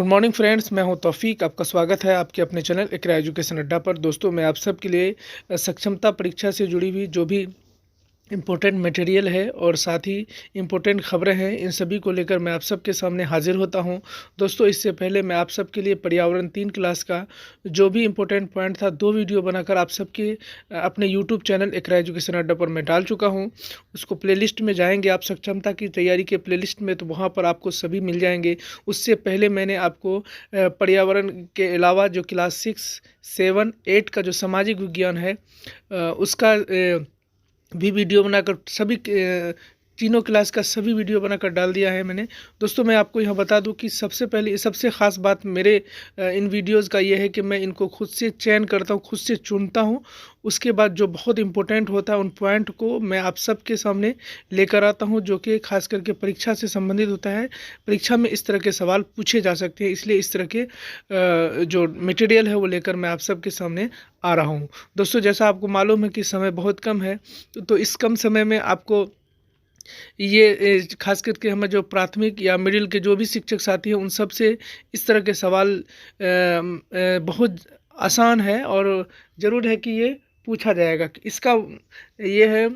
Morning friends, मैं हूं तौफीक। आपका स्वागत है आपके अपने चैनल इकरा एजुकेशन अड्डा पर। दोस्तों, मैं आप सब के लिए सक्षमता परीक्षा से जुड़ी हुई जो भी इम्पोर्टेंट मटेरियल है और साथ ही इम्पोर्टेंट खबरें हैं, इन सभी को लेकर मैं आप सबके सामने हाजिर होता हूं। दोस्तों, इससे पहले मैं आप सबके लिए पर्यावरण 3 क्लास का जो भी इम्पोर्टेंट पॉइंट था 2 वीडियो बनाकर आप सबके अपने यूट्यूब चैनल इकरा एजुकेशन अड्डा पर मैं डाल चुका हूं। उसको प्लेलिस्ट में जाएंगे आप, सक्षमता की तैयारी के प्लेलिस्ट में, तो वहाँ पर आपको सभी मिल जाएंगे। उससे पहले मैंने आपको पर्यावरण के अलावा जो क्लास 6, 7, 8 का जो सामाजिक विज्ञान है उसका भी वीडियो बनाकर सभी तीनों क्लास का सभी वीडियो बनाकर डाल दिया है मैंने। दोस्तों, मैं आपको यहाँ बता दूं कि सबसे पहले सबसे ख़ास बात मेरे इन वीडियोज़ का ये है कि मैं इनको खुद से चयन करता हूँ, खुद से चुनता हूँ। उसके बाद जो बहुत इम्पोर्टेंट होता है उन पॉइंट को मैं आप सबके सामने लेकर आता हूँ, जो कि खास करके परीक्षा से संबंधित होता है। परीक्षा में इस तरह के सवाल पूछे जा सकते हैं, इसलिए इस तरह के जो मटेरियल है वो लेकर मैं आप सबके सामने आ रहा हूँ। दोस्तों, जैसा आपको मालूम है कि समय बहुत कम है, तो इस कम समय में आपको ये खास करके हमें जो प्राथमिक या मिडिल के जो भी शिक्षक साथी हैं उन सब से इस तरह के सवाल बहुत आसान है और ज़रूर है कि ये पूछा जाएगा। इसका ये है,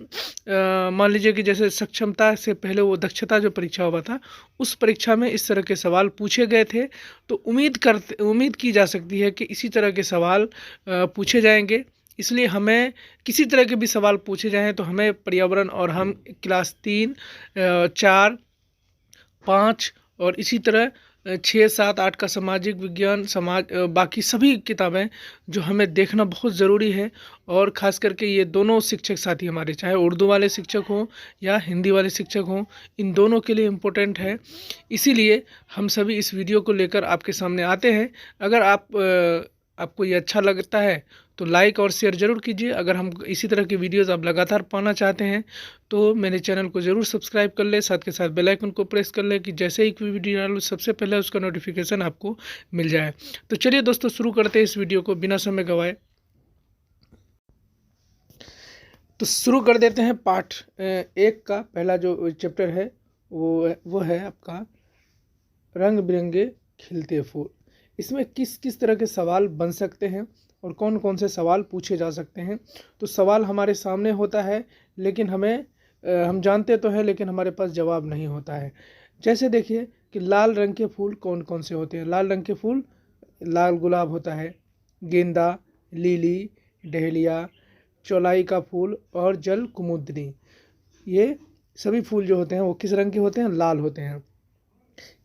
मान लीजिए कि जैसे सक्षमता से पहले वो दक्षता जो परीक्षा हुआ था, उस परीक्षा में इस तरह के सवाल पूछे गए थे। तो उम्मीद की जा सकती है कि इसी तरह के सवाल पूछे जाएंगे। इसलिए हमें किसी तरह के भी सवाल पूछे जाएँ तो हमें पर्यावरण और हम क्लास 3, 4, 5 और इसी तरह 6, 7, 8 का सामाजिक विज्ञान, बाकी सभी किताबें जो हमें देखना बहुत ज़रूरी है। और ख़ास करके ये दोनों शिक्षक साथी हमारे, चाहे उर्दू वाले शिक्षक हों या हिंदी वाले शिक्षक हों, इन दोनों के लिए इम्पोर्टेंट है। इसीलिए हम सभी इस वीडियो को लेकर आपके सामने आते हैं। अगर आपको ये अच्छा लगता है तो लाइक और शेयर ज़रूर कीजिए। अगर हम इसी तरह की वीडियोज़ आप लगातार पाना चाहते हैं तो मेरे चैनल को ज़रूर सब्सक्राइब कर लें, साथ के साथ बेल आइकन को प्रेस कर लें कि जैसे ही कोई वीडियो डालूँ सबसे पहले उसका नोटिफिकेशन आपको मिल जाए। तो चलिए दोस्तों, शुरू करते हैं इस वीडियो को बिना समय गंवाए। तो शुरू कर देते हैं पार्ट 1 का पहला जो चैप्टर है वो है आपका रंग बिरंगे खिलते फूल। इसमें किस किस तरह के सवाल बन सकते हैं और कौन कौन से सवाल पूछे जा सकते हैं। तो सवाल हमारे सामने होता है, लेकिन हम जानते तो हैं लेकिन हमारे पास जवाब नहीं होता है। जैसे देखिए कि लाल रंग के फूल कौन कौन से होते हैं। लाल रंग के फूल, लाल गुलाब होता है, गेंदा, लिली, डहेलिया, चौलाई का फूल और जल कुमुदनी। ये सभी फूल जो होते हैं वो किस रंग के होते हैं? लाल होते हैं।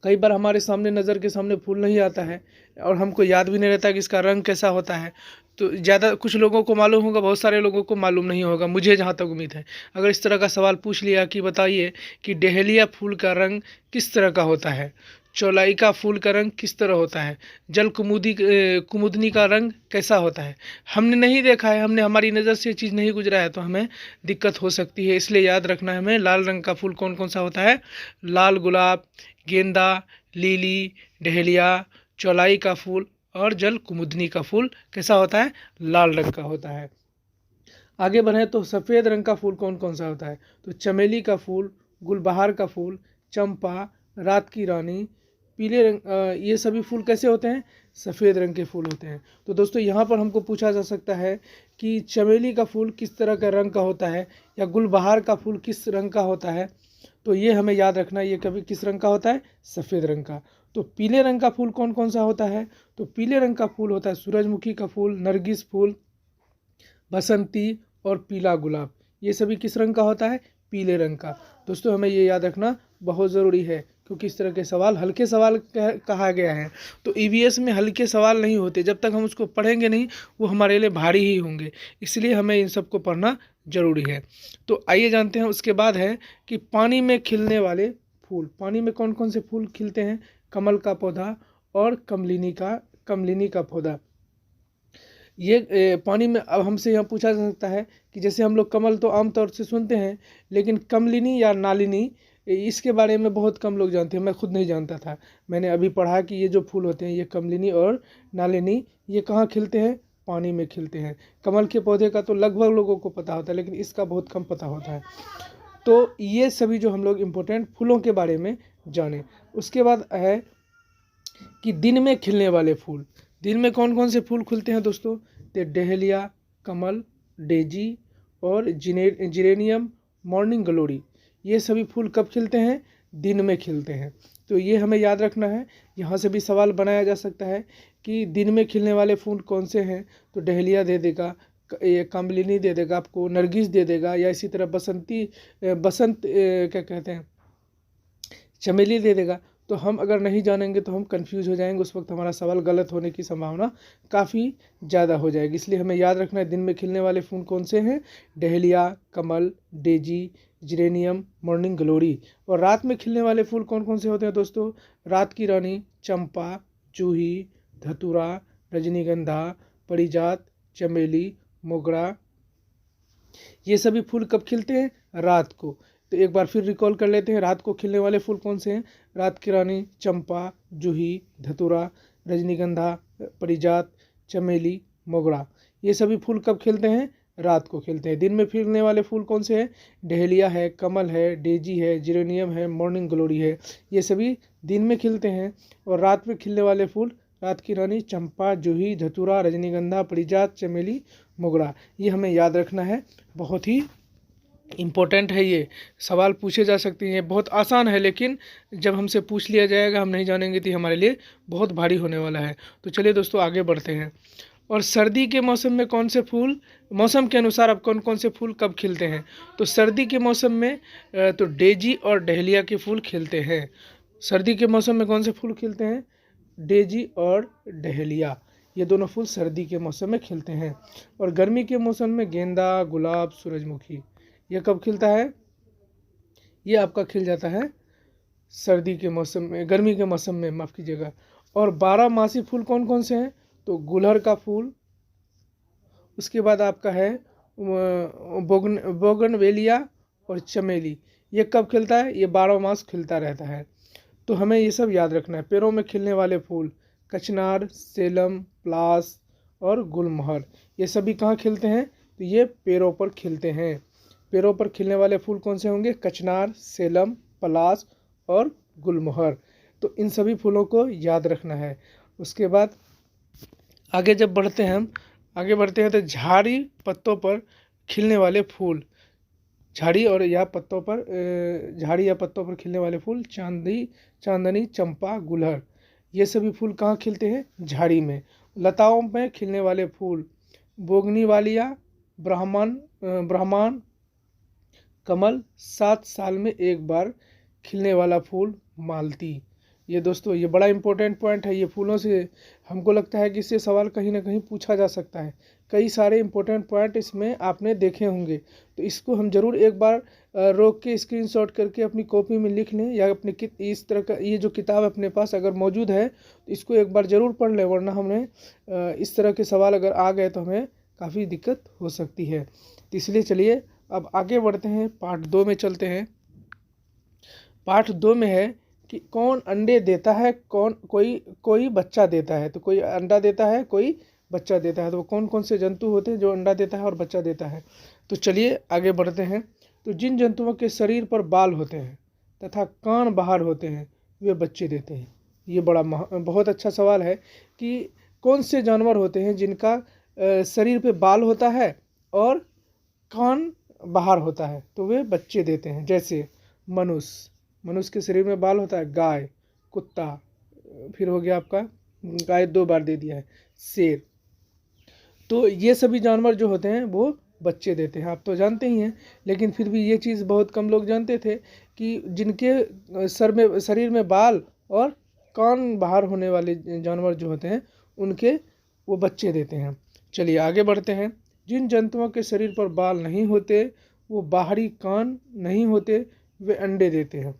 कई बार हमारे सामने नज़र के सामने फूल नहीं आता है और हमको याद भी नहीं रहता कि इसका रंग कैसा होता है। तो ज़्यादा कुछ लोगों को मालूम होगा, बहुत सारे लोगों को मालूम नहीं होगा, मुझे जहाँ तक उम्मीद है। अगर इस तरह का सवाल पूछ लिया कि बताइए कि डहेलिया फूल का रंग किस तरह का होता है, चौलाई का फूल का रंग किस तरह होता है, जल कुमुदनी का रंग कैसा होता है, हमने नहीं देखा है, हमारी नज़र से ये चीज़ नहीं गुजरा है, तो हमें दिक्कत हो सकती है। इसलिए याद रखना है हमें लाल रंग का फूल कौन कौन सा होता है। लाल गुलाब, गेंदा, लिली, डहेलिया, चौलाई का फूल और जल कुमुदनी का फूल कैसा होता है? लाल रंग का होता है। आगे बढ़े तो सफ़ेद रंग का फूल कौन कौन सा होता है? तो चमेली का फूल, गुलबहार का फूल, चंपा, रात की रानी, पीले रंग, ये सभी फूल कैसे होते हैं? सफ़ेद रंग के फूल होते हैं। तो दोस्तों, यहाँ पर हमको पूछा जा सकता है कि चमेली का फूल किस तरह का रंग का होता है या गुलबहार का फूल किस रंग का होता है। तो ये हमें याद रखना, ये कभी किस रंग का होता है? सफ़ेद रंग का। तो पीले रंग का फूल कौन कौन सा होता है? तो पीले रंग का फूल होता है सूरजमुखी का फूल, नरगिस फूल, बसंती और पीला गुलाब। ये सभी किस रंग का होता है? पीले रंग का। दोस्तों, हमें ये याद रखना बहुत ज़रूरी है, क्योंकि इस तरह के सवाल हल्के सवाल कहा गया है। तो ईवीएस में हल्के सवाल नहीं होते, जब तक हम उसको पढ़ेंगे नहीं वो हमारे लिए भारी ही होंगे। इसलिए हमें इन सबको पढ़ना ज़रूरी है। तो आइए जानते हैं। उसके बाद है कि पानी में खिलने वाले फूल। पानी में कौन कौन से फूल खिलते हैं? कमल का पौधा और कमलिनी का पौधा। ये पानी में, अब हमसे यहाँ पूछा जा सकता है कि जैसे हम लोग कमल तो आमतौर से सुनते हैं, लेकिन कमलिनी या नालिनी इसके बारे में बहुत कम लोग जानते हैं। मैं खुद नहीं जानता था, मैंने अभी पढ़ा कि ये जो फूल होते हैं ये कमलिनी और नालिनी, ये कहाँ खिलते हैं? पानी में खिलते हैं। कमल के पौधे का तो लगभग लोगों को पता होता है, लेकिन इसका बहुत कम पता होता है। तो ये सभी जो हम लोग इम्पोर्टेंट फूलों के बारे में जाने। उसके बाद है कि दिन में खिलने वाले फूल, दिन में कौन कौन से फूल खुलते हैं दोस्तों? तो डहेलिया, कमल, डेजी और जिरेनियम, मॉर्निंग ग्लोरी, ये सभी फूल कब खिलते हैं? दिन में खिलते हैं। तो ये हमें याद रखना है। यहाँ से भी सवाल बनाया जा सकता है कि दिन में खिलने वाले फूल कौन से हैं? तो डहेलिया दे देगा, ये कामलिनी दे देगा आपको, नरगिस दे देगा, या इसी तरह बसंत क्या कहते हैं, चमेली दे देगा। तो हम अगर नहीं जानेंगे तो हम कंफ्यूज हो जाएंगे, उस वक्त हमारा सवाल गलत होने की संभावना काफ़ी ज़्यादा हो जाएगी। इसलिए हमें याद रखना है दिन में खिलने वाले फूल कौन से हैं? डहेलिया, कमल, डेजी, जिरेनियम, मॉर्निंग ग्लोरी। और रात में खिलने वाले फूल कौन कौन से होते हैं दोस्तों? रात की रानी, चंपा, जूही, धतूरा, रजनीगंधा, पारिजात, चमेली, मोगरा, ये सभी फूल कब खिलते हैं? रात को। तो एक बार फिर रिकॉल कर लेते हैं, रात को खिलने वाले फूल कौन से हैं? रात की रानी, चंपा, जूही, धतूरा, रजनीगंधा, पारिजात, चमेली, मोगरा। ये सभी फूल कब खिलते हैं? रात को खिलते हैं। दिन में खिलने वाले फूल कौन से हैं? डहेलिया है, कमल है, डेजी है, जिरेनियम है, मॉर्निंग ग्लोरी है, ये सभी दिन में खिलते हैं। और रात में खिलने वाले फूल रात की रानी, चंपा, जूही, धतूरा, रजनीगंधा, पारिजात, चमेली, मोगरा। ये हमें याद रखना है, बहुत ही इम्पोर्टेंट है। ये सवाल पूछे जा सकते हैं, बहुत आसान है, लेकिन जब हमसे पूछ लिया जाएगा हम नहीं जानेंगे तो हमारे लिए बहुत भारी होने वाला है। तो चलिए दोस्तों आगे बढ़ते हैं। और सर्दी के मौसम में कौन से फूल, मौसम के अनुसार अब कौन कौन से फूल कब खिलते हैं? तो सर्दी के मौसम में तो डेजी और डहेलिया के फूल खिलते हैं। सर्दी के मौसम में कौन से फूल खिलते हैं? डेजी और डहेलिया, ये दोनों फूल सर्दी के मौसम में खिलते हैं। और गर्मी के मौसम में गेंदा, गुलाब, सूरजमुखी, ये कब खिलता है? ये आपका खिल जाता है सर्दी के मौसम में, गर्मी के मौसम में, माफ़ कीजिएगा। और 12 मासी फूल कौन कौन से हैं? तो गुलहर का फूल, उसके बाद आपका है बोगनवेलिया और चमेली, ये कब खिलता है? ये 12 मास खिलता रहता है। तो हमें ये सब याद रखना है। पेड़ों में खिलने वाले फूल कचनार, सेलम, प्लास और गुलमोहर, ये सभी कहाँ खिलते हैं? तो ये पेड़ों पर खिलते हैं। पेड़ों पर खिलने वाले फूल कौन से होंगे? कचनार, सेलम, पलास और गुलमोहर। तो इन सभी फूलों को याद रखना है। उसके बाद आगे जब बढ़ते हैं हम आगे बढ़ते हैं तो झाड़ी पत्तों पर खिलने वाले फूल, झाड़ी और या पत्तों पर झाड़ी या पत्तों पर खिलने वाले फूल चांदनी, चंपा, गुलहर, ये सभी फूल कहाँ खिलते हैं? झाड़ी में। लताओं में खिलने वाले फूल बोगनीवालिया, ब्राह्मण, कमल, 7 साल में एक बार खिलने वाला फूल मालती। ये दोस्तों ये बड़ा इंपॉर्टेंट पॉइंट है। ये फूलों से हमको लगता है कि इससे सवाल कहीं ना कहीं पूछा जा सकता है। कई सारे इंपॉर्टेंट पॉइंट इसमें आपने देखे होंगे, तो इसको हम ज़रूर एक बार रोक के स्क्रीनशॉट करके अपनी कॉपी में लिख लें, या अपने इस तरह का ये जो किताब अपने पास अगर मौजूद है तो इसको एक बार ज़रूर पढ़ लें, वरना हमें इस तरह के सवाल अगर आ गए तो हमें काफ़ी दिक्कत हो सकती है। तो इसलिए चलिए अब आगे बढ़ते हैं, पार्ट 2 में चलते हैं। पार्ट 2 में है कि कौन अंडे देता है, कोई बच्चा देता है। तो कोई अंडा देता है, कोई बच्चा देता है। तो वो कौन कौन से जंतु होते हैं जो अंडा देता है और बच्चा देता है? तो चलिए आगे बढ़ते हैं। तो जिन जंतुओं के शरीर पर बाल होते हैं तथा कान बाहर होते हैं वे बच्चे देते हैं। ये बहुत अच्छा सवाल है कि कौन से जानवर होते हैं जिनका शरीर पे बाल होता है और कान बाहर होता है तो वे बच्चे देते हैं। जैसे मनुष्य के शरीर में बाल होता है, गाय, कुत्ता, फिर हो गया आपका गाय 2 बार दे दिया है, शेर। तो ये सभी जानवर जो होते हैं वो बच्चे देते हैं, आप तो जानते ही हैं। लेकिन फिर भी ये चीज़ बहुत कम लोग जानते थे कि जिनके शरीर में बाल और कान बाहर होने वाले जानवर जो होते हैं उनके वो बच्चे देते हैं। चलिए आगे बढ़ते हैं। जिन जंतुओं के शरीर पर बाल नहीं होते, वो बाहरी कान नहीं होते, वे अंडे देते हैं।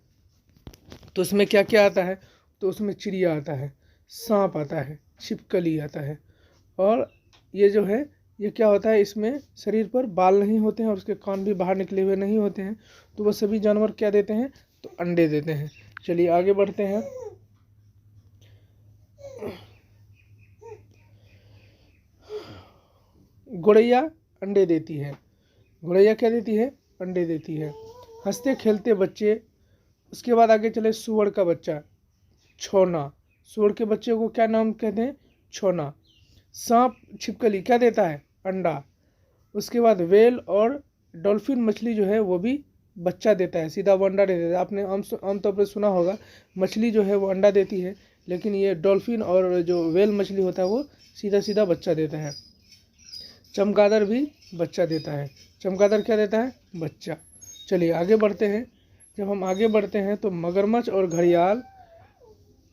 तो उसमें क्या क्या आता है? तो उसमें चिड़िया आता है, सांप आता है, छिपकली आता है। और ये जो है ये क्या होता है, इसमें शरीर पर बाल नहीं होते हैं और उसके कान भी बाहर निकले हुए नहीं होते हैं। तो वह सभी जानवर क्या देते हैं? तो अंडे देते हैं। चलिए आगे बढ़ते हैं। गौरैया अंडे देती है। गौरैया क्या देती है? अंडे देती है। हंसते खेलते बच्चे। उसके बाद आगे चले, सुअर का बच्चा, छौना। सुअर के बच्चे को क्या नाम कहते हैं? छोना। सांप छिपकली क्या देता है? अंडा। उसके बाद व्हेल और डॉल्फिन मछली जो है वो भी बच्चा देता है, सीधा वो अंडा दे देता है। आपने आमतौर पर सुना होगा मछली जो है वो अंडा देती है, लेकिन ये डॉल्फिन और जो व्हेल मछली होता है वो सीधा सीधा बच्चा देता है। चमगादड़ भी बच्चा देता है। चमगादड़ क्या देता है? बच्चा। चलिए आगे बढ़ते हैं। जब हम आगे बढ़ते हैं तो मगरमच्छ और घड़ियाल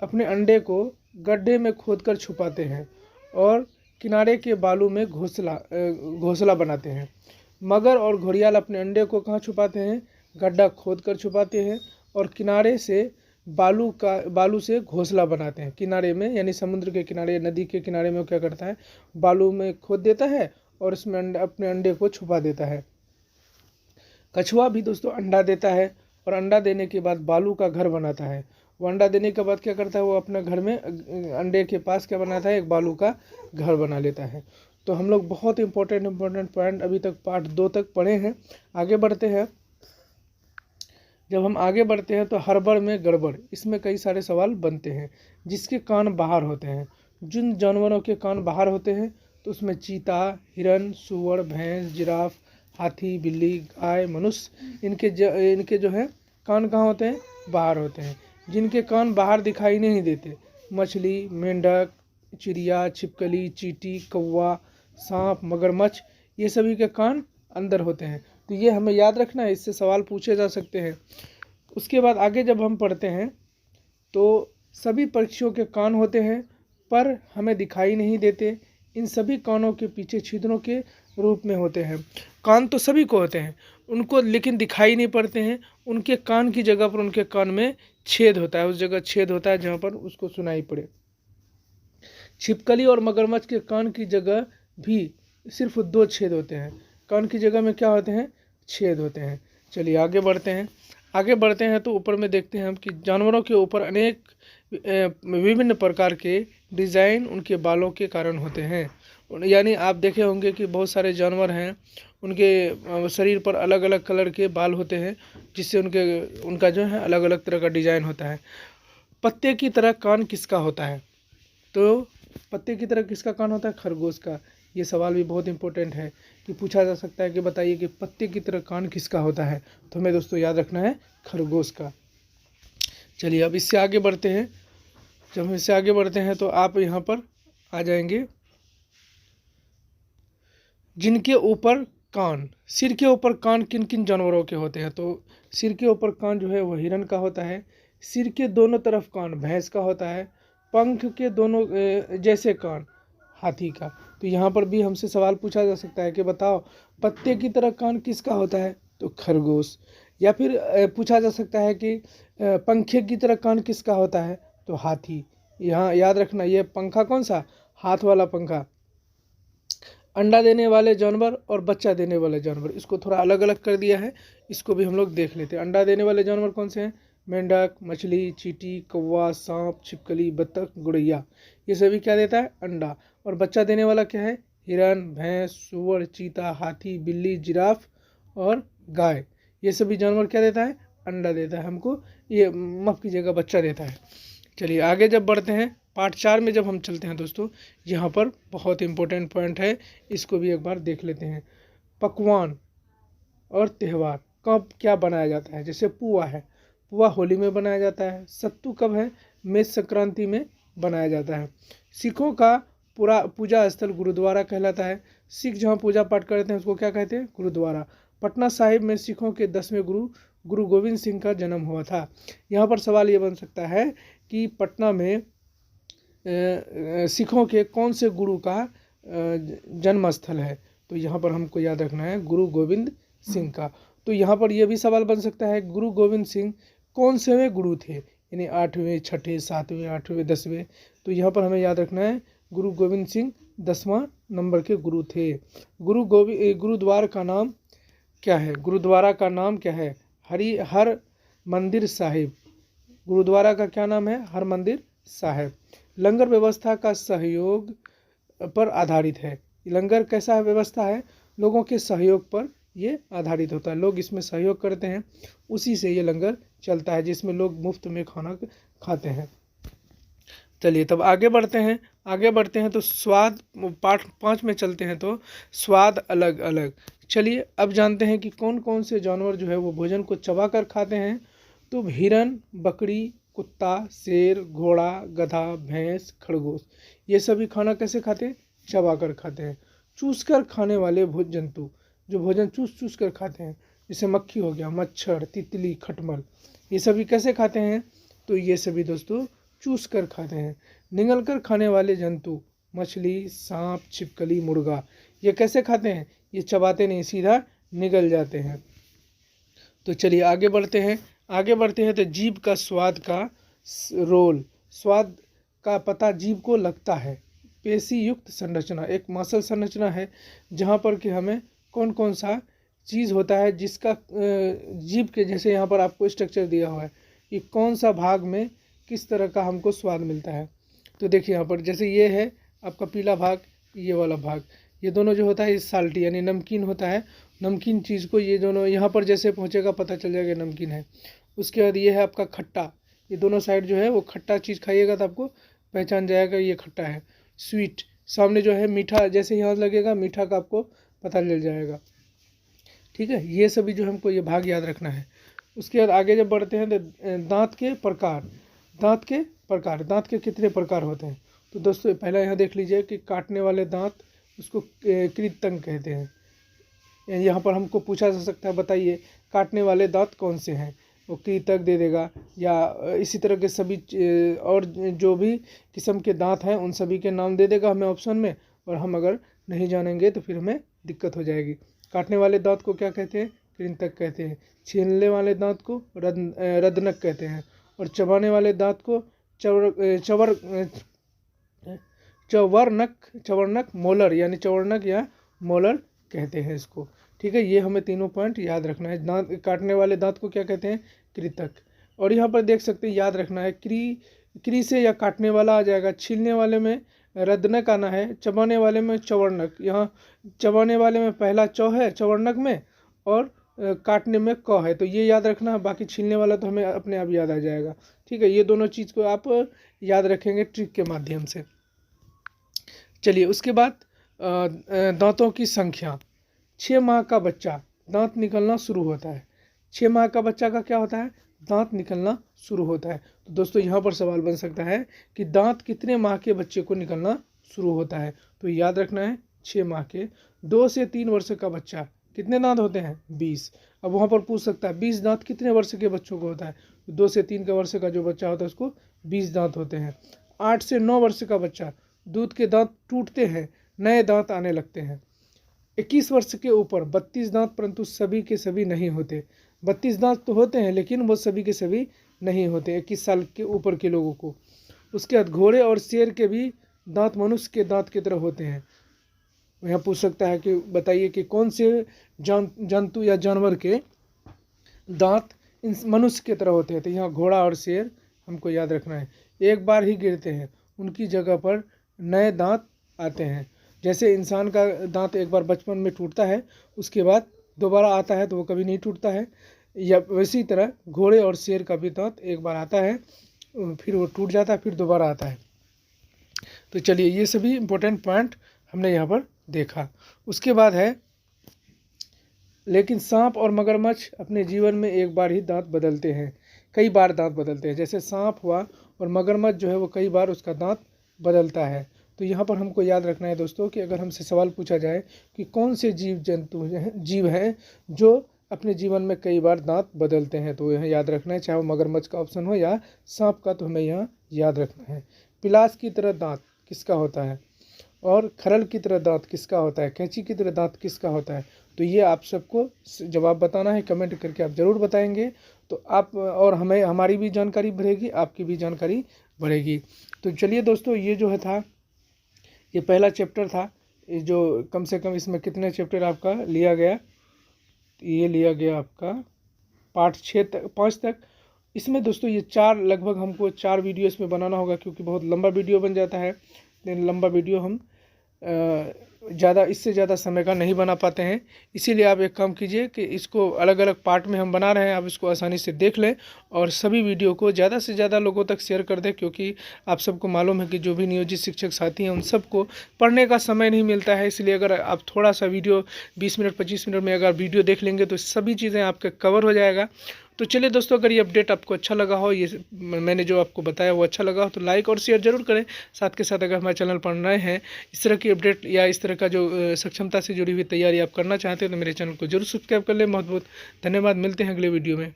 अपने अंडे को गड्ढे में खोदकर छुपाते हैं और किनारे के बालू में घोंसला बनाते हैं। मगर और घड़ियाल अपने अंडे को कहाँ छुपाते हैं? गड्ढा खोदकर छुपाते हैं और किनारे से बालू से घोंसला बनाते हैं। किनारे में यानी समुद्र के किनारे, नदी के किनारे में वो क्या करता है? बालू में खोद देता है और उसमें अपने अंडे को छुपा देता है। कछुआ भी दोस्तों अंडा देता है और अंडा देने के बाद बालू का घर बनाता है। वो अंडा देने के बाद क्या करता है? वो अपने घर में अंडे के पास क्या बनाता है? एक बालू का घर बना लेता है। तो हम लोग बहुत इंपॉर्टेंट पॉइंट अभी तक पार्ट 2 तक पढ़े हैं। आगे बढ़ते हैं। जब हम आगे बढ़ते हैं तो हड़बड़ में गड़बड़, इसमें कई सारे सवाल बनते हैं। जिसके कान बाहर होते हैं, जिन जानवरों के कान बाहर होते हैं तो उसमें चीता, हिरन, सूअर, भैंस, जिराफ, हाथी, बिल्ली, गाय, मनुष्य, इनके जो है कान कहाँ होते हैं? बाहर होते हैं। जिनके कान बाहर दिखाई नहीं देते, मछली, मेंढक, चिड़िया, छिपकली, चींटी, कौवा, सांप, मगरमच्छ, ये सभी के कान अंदर होते हैं। तो ये हमें याद रखना है, इससे सवाल पूछे जा सकते हैं। उसके बाद आगे जब हम पढ़ते हैं तो सभी पक्षियों के कान होते हैं पर हमें दिखाई नहीं देते। इन सभी कानों के पीछे छिद्रों के रूप में होते हैं। कान तो सभी को होते हैं, उनको लेकिन दिखाई नहीं पड़ते हैं। उनके कान की जगह पर उनके कान में छेद होता है, उस जगह छेद होता है जहाँ पर उसको सुनाई पड़े। छिपकली और मगरमच्छ के कान की जगह भी सिर्फ 2 छेद होते हैं। कान की जगह में क्या होते हैं? छेद होते हैं। चलिए आगे बढ़ते हैं। आगे बढ़ते हैं तो ऊपर में देखते हैं हम कि जानवरों के ऊपर अनेक विभिन्न प्रकार के डिज़ाइन उनके बालों के कारण होते हैं। यानी आप देखे होंगे कि बहुत सारे जानवर हैं, उनके शरीर पर अलग अलग कलर के बाल होते हैं, जिससे उनका जो है अलग अलग तरह का डिज़ाइन होता है। पत्ते की तरह कान किसका होता है? तो पत्ते की तरह किसका कान होता है? खरगोश का। ये सवाल भी बहुत इंपॉर्टेंट है कि पूछा जा सकता है कि बताइए कि पत्ते की तरह कान किसका होता है? तो हमें दोस्तों याद रखना है खरगोश का। चलिए अब इससे आगे बढ़ते हैं। जब हम इससे आगे बढ़ते हैं तो आप यहाँ पर आ जाएंगे। जिनके ऊपर कान, सिर के ऊपर कान किन किन जानवरों के होते हैं? तो सिर के ऊपर कान जो है वो हिरन का होता है। सिर के दोनों तरफ कान भैंस का होता है। पंख के दोनों जैसे कान हाथी का। तो यहाँ पर भी हमसे सवाल पूछा जा सकता है कि बताओ पत्ते की तरह कान किसका होता है? तो खरगोश। या फिर पूछा जा सकता है कि पंखे की तरह कान किसका होता है? तो हाथी। यहाँ याद रखना, ये पंखा कौन सा? हाथ वाला पंखा। अंडा देने वाले जानवर और बच्चा देने वाले जानवर, इसको थोड़ा अलग अलग कर दिया है, इसको भी हम लोग देख लेते हैं। अंडा देने वाले जानवर कौन से हैं? मेंढक, मछली, चींटी, कौवा, सांप, छिपकली, बत्तख, गुड़ैया, ये सभी क्या देता है? अंडा। और बच्चा देने वाला क्या है? हिरन, भैंस, सूअर, चीता, हाथी, बिल्ली, जिराफ और गाय, ये सभी जानवर क्या देता है? अंडा देता है हमको, ये माफ कीजिएगा बच्चा देता है। चलिए आगे जब बढ़ते हैं पार्ट 4 में जब हम चलते हैं दोस्तों, यहाँ पर बहुत इंपॉर्टेंट पॉइंट है, इसको भी एक बार देख लेते हैं। पकवान और त्यौहार कब क्या बनाया जाता है? जैसे पुआ है, पुआ होली में बनाया जाता है। सत्तू कब है? मेष संक्रांति में बनाया जाता है। सिखों का पूरा पूजा स्थल गुरुद्वारा कहलाता है। सिख जहाँ पूजा पाठ करते हैं उसको क्या कहते हैं? गुरुद्वारा। पटना साहिब में सिखों के 10वें गुरु गोविंद सिंह का जन्म हुआ था। यहाँ पर सवाल ये बन सकता है कि पटना में सिखों के कौन से गुरु का जन्म स्थल है? तो यहाँ पर हमको याद रखना है गुरु गोविंद सिंह का। तो यहाँ पर यह भी सवाल बन सकता है गुरु गोविंद सिंह कौन से गुरु थे? यानी 8वें, 6ठे, 7वें, 8वें, 10वें। तो यहाँ पर हमें याद रखना है गुरु गोविंद सिंह 10वां नंबर के गुरु थे। गुरुद्वारा का नाम क्या है? गुरुद्वारा का नाम क्या है? हर मंदिर साहिब। गुरुद्वारा का क्या नाम है? हर मंदिर साहिब। लंगर व्यवस्था का सहयोग पर आधारित है। लंगर कैसा व्यवस्था है? लोगों के सहयोग पर ये आधारित होता है। लोग इसमें सहयोग करते हैं, उसी से ये लंगर चलता है, जिसमें लोग मुफ्त में खाना खाते हैं। चलिए तब आगे बढ़ते हैं तो स्वाद, पाठ 5 में चलते हैं तो स्वाद अलग अलग। चलिए अब जानते हैं कि कौन कौन से जानवर जो है वो भोजन को चबा कर खाते हैं। तो हिरन, बकरी, कुत्ता, शेर, घोड़ा, गधा, भैंस, खरगोश, ये सभी खाना कैसे खाते हैं? चबा कर खाते हैं। चूस कर खाने वाले भोज जंतु जो भोजन चूस चूस कर खाते हैं, जैसे मक्खी हो गया, मच्छर, तितली, खटमल, ये सभी कैसे खाते हैं? तो ये सभी दोस्तों चूस कर खाते हैं। निगल कर खाने वाले जंतु मछली, सांप, छिपकली, मुर्गा, ये कैसे खाते हैं? ये चबाते नहीं, सीधा निगल जाते हैं। तो चलिए आगे बढ़ते हैं तो जीभ का स्वाद का रोल, स्वाद का पता जीभ को लगता है। पेशी युक्त संरचना, एक मसल संरचना है जहाँ पर कि हमें कौन कौन सा चीज़ होता है जिसका जीभ के, जैसे यहाँ पर आपको स्ट्रक्चर दिया हुआ है कि कौन सा भाग में किस तरह का हमको स्वाद मिलता है। तो देखिए यहाँ पर जैसे ये है आपका पीला भाग, ये वाला भाग, ये दोनों जो होता है ये साल्टी यानी नमकीन होता है। नमकीन चीज़ को ये दोनों यहाँ पर जैसे पहुँचेगा पता चल जाएगा नमकीन है। उसके बाद ये है आपका खट्टा, ये दोनों साइड जो है वो खट्टा चीज़ खाइएगा तो आपको पहचान जाएगा ये खट्टा है। स्वीट, सामने जो है मीठा, जैसे यहाँ लगेगा मीठा का आपको पता चल जाएगा। ठीक है, ये सभी जो हमको ये भाग याद रखना है। उसके बाद आगे जब बढ़ते हैं तो दांत के प्रकार, दांत के कितने प्रकार होते हैं? तो दोस्तों पहला यहाँ देख लीजिए कि काटने वाले दांत, उसको कृंतक कहते हैं। यहाँ पर हमको पूछा जा सकता है बताइए काटने वाले दांत कौन से हैं, वो कृंतक दे देगा, या इसी तरह के सभी और जो भी किस्म के दांत हैं उन सभी के नाम दे देगा हमें ऑप्शन में, और हम अगर नहीं जानेंगे तो फिर हमें दिक्कत हो जाएगी। काटने वाले दांत को क्या कहते हैं? कृंतक कहते हैं। छीलने वाले दांत को रदनक कहते हैं, और चबाने वाले दांत को चवर्णक मोलर यानी चवर्णक या मोलर कहते हैं इसको। ठीक है, ये हमें तीनों पॉइंट याद रखना है। दांत, काटने वाले दांत को क्या कहते हैं? कृंतक। और यहाँ पर देख सकते हैं, याद रखना है क्री से या काटने वाला आ जाएगा, छीलने वाले में रदनक आना है, चबाने वाले में चवर्णक। यहाँ चबाने वाले में पहला चौ है चवर्णक में, और काटने में क है, तो ये याद रखना है। बाकी छीलने वाला तो हमें अपने आप याद आ जाएगा। ठीक है, ये दोनों चीज़ को आप याद रखेंगे ट्रिक के माध्यम से। चलिए उसके बाद दांतों की संख्या। 6 माह का बच्चा दांत निकलना शुरू होता है। 6 माह का बच्चा का क्या होता है? दांत निकलना शुरू होता है। तो दोस्तों यहाँ पर सवाल बन सकता है कि दांत कितने माह के बच्चे को निकलना शुरू होता है? तो याद रखना है 6 माह के। 2 से 3 वर्ष का बच्चा कितने दांत होते हैं? 20। अब वहाँ पर पूछ सकता है 20 दांत कितने वर्ष के बच्चों को होता है? 2 से 3 वर्ष का जो बच्चा होता है उसको 20 दांत होते हैं। 8 से 9 वर्ष का बच्चा, दूध के दांत टूटते हैं, नए दांत आने लगते हैं। 21 वर्ष के ऊपर 32 दांत, परंतु सभी के सभी नहीं होते। 32 दांत तो होते हैं लेकिन वो सभी के सभी नहीं होते 21 साल के ऊपर के लोगों को। उसके बाद घोड़े और शेर के भी दांत मनुष्य के दांत की तरह होते हैं। यहाँ पूछ सकता है कि बताइए कि कौन से जंतु या जानवर के दांत मनुष्य की तरह होते हैं? तो यहाँ घोड़ा और शेर हमको याद रखना है। एक बार ही गिरते हैं, उनकी जगह पर नए दांत आते हैं। जैसे इंसान का दांत एक बार बचपन में टूटता है, उसके बाद दोबारा आता है तो वो कभी नहीं टूटता है, या वैसी तरह घोड़े और शेर का भी दांत एक बार आता है, फिर वो टूट जाता है, फिर दोबारा आता है। तो चलिए ये सभी इम्पोर्टेंट पॉइंट हमने यहाँ पर देखा। उसके बाद है, लेकिन सांप और मगरमच्छ अपने जीवन में एक बार ही दांत बदलते हैं, कई बार दांत बदलते हैं। जैसे सांप हुआ और मगरमच्छ जो है वो कई बार उसका दांत बदलता है। तो यहाँ पर हमको याद रखना है दोस्तों कि अगर हमसे सवाल पूछा जाए कि कौन से जीव हैं जो अपने जीवन में कई बार दांत बदलते हैं, तो यह याद रखना है, चाहे वो मगरमच्छ का ऑप्शन हो या सांप का, तो हमें यहाँ याद रखना है। पिलास की तरह दांत किसका होता है? और खरल की तरह दांत किसका होता है? कैंची की तरह दांत किसका होता है? तो ये आप सबको जवाब बताना है, कमेंट करके आप ज़रूर बताएंगे तो आप और हमें हमारी भी जानकारी बढ़ेगी, आपकी भी जानकारी बढ़ेगी। तो चलिए दोस्तों, ये जो है था, ये पहला चैप्टर था, ये जो कम से कम इसमें कितने चैप्टर आपका लिया गया? ये लिया गया आपका पार्ट 5 तक। इसमें दोस्तों ये 4 लगभग हमको 4 वीडियो इसमें बनाना होगा, क्योंकि बहुत लंबा वीडियो बन जाता है। लंबा वीडियो हम ज़्यादा इससे ज़्यादा समय का नहीं बना पाते हैं। इसीलिए आप एक काम कीजिए कि इसको अलग अलग पार्ट में हम बना रहे हैं, आप इसको आसानी से देख लें और सभी वीडियो को ज़्यादा से ज़्यादा लोगों तक शेयर कर दें, क्योंकि आप सबको मालूम है कि जो भी नियोजित शिक्षक साथी हैं उन सबको पढ़ने का समय नहीं मिलता है। इसलिए अगर आप थोड़ा सा वीडियो 20 मिनट 25 मिनट में अगर वीडियो देख लेंगे तो सभी चीज़ें आपके कवर हो जाएगा। तो चलिए दोस्तों, अगर ये अपडेट आपको अच्छा लगा हो, ये मैंने जो आपको बताया वो अच्छा लगा हो, तो लाइक और शेयर जरूर करें। साथ के साथ अगर हमारे चैनल पर नए हैं, इस तरह की अपडेट या इस तरह का जो सक्षमता से जुड़ी हुई तैयारी आप करना चाहते हैं तो मेरे चैनल को जरूर सब्सक्राइब कर लें। बहुत बहुत धन्यवाद। मिलते हैं अगले वीडियो में।